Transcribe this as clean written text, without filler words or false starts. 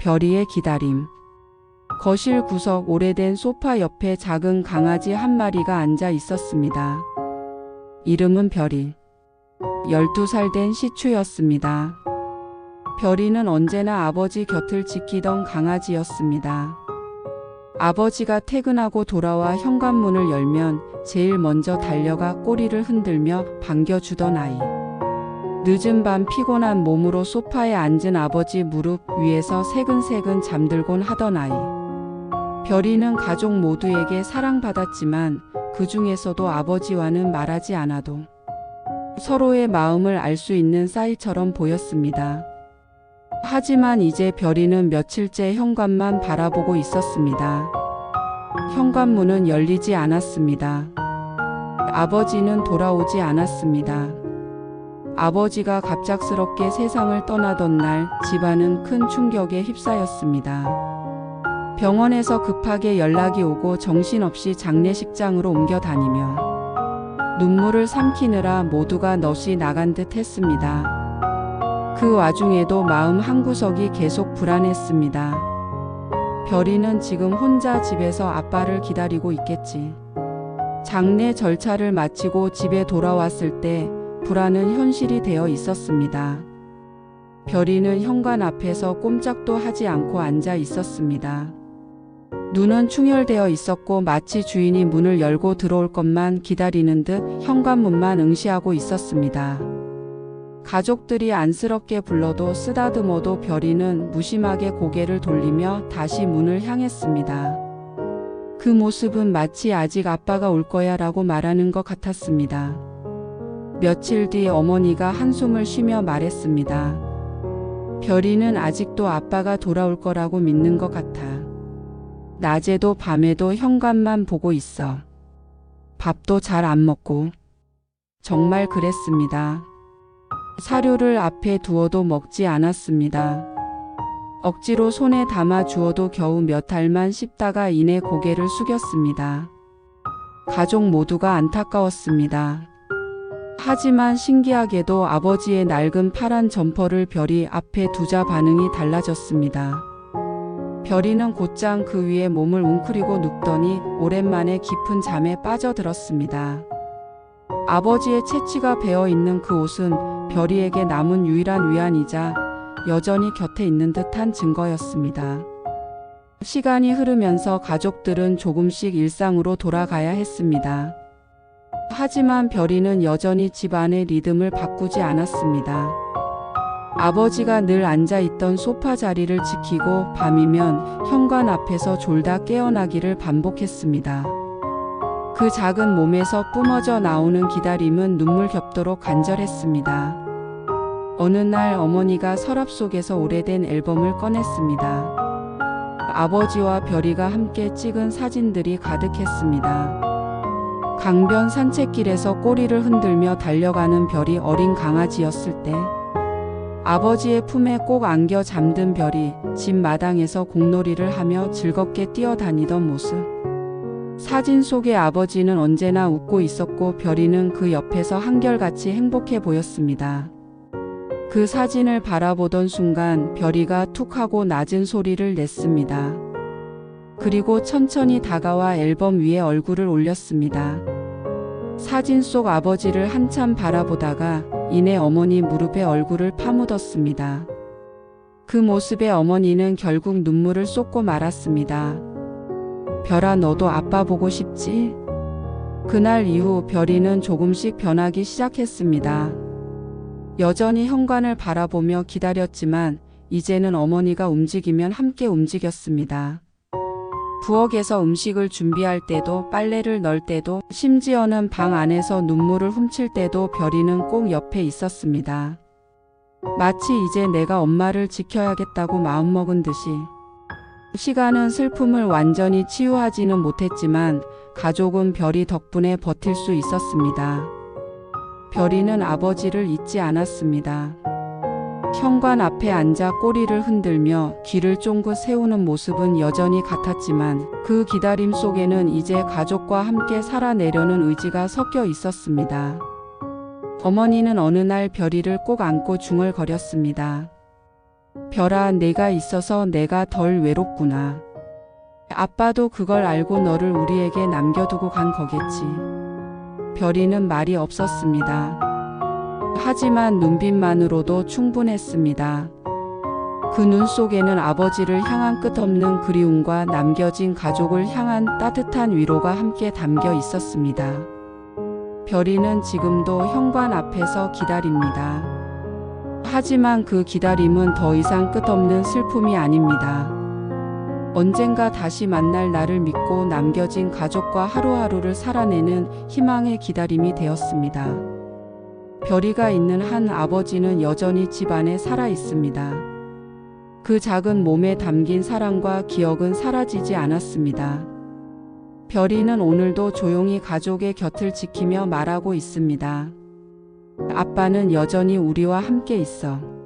별이의 기다림. 거실 구석 오래된 소파 옆에 작은 강아지 한 마리가 앉아 있었습니다. 이름은 별이. 12살 된 시추였습니다. 별이는 언제나 아버지 곁을 지키던 강아지였습니다. 아버지가 퇴근하고 돌아와 현관문을 열면 제일 먼저 달려가 꼬리를 흔들며 반겨주던 아이. 늦은 밤 피곤한 몸으로 소파에 앉은 아버지 무릎 위에서 새근새근 잠들곤 하던 아이. 별이는 가족 모두에게 사랑받았지만 그 중에서도 아버지와는 말하지 않아도 서로의 마음을 알 수 있는 사이처럼 보였습니다. 하지만 이제 별이는 며칠째 현관만 바라보고 있었습니다. 현관문은 열리지 않았습니다. 아버지는 돌아오지 않았습니다. 아버지가 갑작스럽게 세상을 떠나던 날 집안은 큰 충격에 휩싸였습니다. 병원에서 급하게 연락이 오고 정신없이 장례식장으로 옮겨 다니며 눈물을 삼키느라 모두가 넋이 나간 듯 했습니다. 그 와중에도 마음 한구석이 계속 불안했습니다. 별이는 지금 혼자 집에서 아빠를 기다리고 있겠지. 장례 절차를 마치고 집에 돌아왔을 때 불안은 현실이 되어 있었습니다. 별이는 현관 앞에서 꼼짝도 하지 않고 앉아 있었습니다. 눈은 충혈되어 있었고 마치 주인이 문을 열고 들어올 것만 기다리는 듯 현관문만 응시하고 있었습니다. 가족들이 안쓰럽게 불러도 쓰다듬어도 별이는 무심하게 고개를 돌리며 다시 문을 향했습니다. 그 모습은 마치 아직 아빠가 올 거야 라고 말하는 것 같았습니다. 며칠 뒤 어머니가 한숨을 쉬며 말했습니다. 별이는 아직도 아빠가 돌아올 거라고 믿는 것 같아. 낮에도 밤에도 현관만 보고 있어. 밥도 잘 안 먹고. 정말 그랬습니다. 사료를 앞에 두어도 먹지 않았습니다. 억지로 손에 담아 주어도 겨우 몇 알만 씹다가 이내 고개를 숙였습니다. 가족 모두가 안타까웠습니다. 하지만 신기하게도 아버지의 낡은 파란 점퍼를 별이 앞에 두자 반응이 달라졌습니다. 별이는 곧장 그 위에 몸을 웅크리고 눕더니 오랜만에 깊은 잠에 빠져들었습니다. 아버지의 채취가 배어있는 그 옷은 별이에게 남은 유일한 위안이자 여전히 곁에 있는 듯한 증거였습니다. 시간이 흐르면서 가족들은 조금씩 일상으로 돌아가야 했습니다. 하지만 별이는 여전히 집안의 리듬을 바꾸지 않았습니다. 아버지가 늘 앉아있던 소파 자리를 지키고 밤이면 현관 앞에서 졸다 깨어나기를 반복했습니다. 그 작은 몸에서 뿜어져 나오는 기다림은 눈물 겹도록 간절했습니다. 어느 날 어머니가 서랍 속에서 오래된 앨범을 꺼냈습니다. 아버지와 별이가 함께 찍은 사진들이 가득했습니다. 강변 산책길에서 꼬리를 흔들며 달려가는 별이 어린 강아지였을 때, 아버지의 품에 꼭 안겨 잠든 별이 집 마당에서 공놀이를 하며 즐겁게 뛰어다니던 모습. 사진 속의 아버지는 언제나 웃고 있었고 별이는 그 옆에서 한결같이 행복해 보였습니다. 그 사진을 바라보던 순간 별이가 툭 하고 낮은 소리를 냈습니다. 그리고 천천히 다가와 앨범 위에 얼굴을 올렸습니다. 사진 속 아버지를 한참 바라보다가 이내 어머니 무릎에 얼굴을 파묻었습니다. 그 모습에 어머니는 결국 눈물을 쏟고 말았습니다. 별아, 너도 아빠 보고 싶지? 그날 이후 별이는 조금씩 변하기 시작했습니다. 여전히 현관을 바라보며 기다렸지만 이제는 어머니가 움직이면 함께 움직였습니다. 부엌에서 음식을 준비할 때도, 빨래를 널 때도, 심지어는 방 안에서 눈물을 훔칠 때도 별이는 꼭 옆에 있었습니다. 마치 이제 내가 엄마를 지켜야겠다고 마음먹은 듯이. 시간은 슬픔을 완전히 치유하지는 못했지만 가족은 별이 덕분에 버틸 수 있었습니다. 별이는 아버지를 잊지 않았습니다. 현관 앞에 앉아 꼬리를 흔들며 귀를 쫑긋 세우는 모습은 여전히 같았지만 그 기다림 속에는 이제 가족과 함께 살아내려는 의지가 섞여 있었습니다. 어머니는 어느 날 별이를 꼭 안고 중얼거렸습니다. 별아, 내가 있어서 내가 덜 외롭구나. 아빠도 그걸 알고 너를 우리에게 남겨두고 간 거겠지. 별이는 말이 없었습니다. 하지만 눈빛만으로도 충분했습니다. 그 눈 속에는 아버지를 향한 끝없는 그리움과 남겨진 가족을 향한 따뜻한 위로가 함께 담겨 있었습니다. 별이는 지금도 현관 앞에서 기다립니다. 하지만 그 기다림은 더 이상 끝없는 슬픔이 아닙니다. 언젠가 다시 만날 날을 믿고 남겨진 가족과 하루하루를 살아내는 희망의 기다림이 되었습니다. 별이가 있는 한 아버지는 여전히 집 안에 살아 있습니다. 그 작은 몸에 담긴 사랑과 기억은 사라지지 않았습니다. 별이는 오늘도 조용히 가족의 곁을 지키며 말하고 있습니다. 아빠는 여전히 우리와 함께 있어.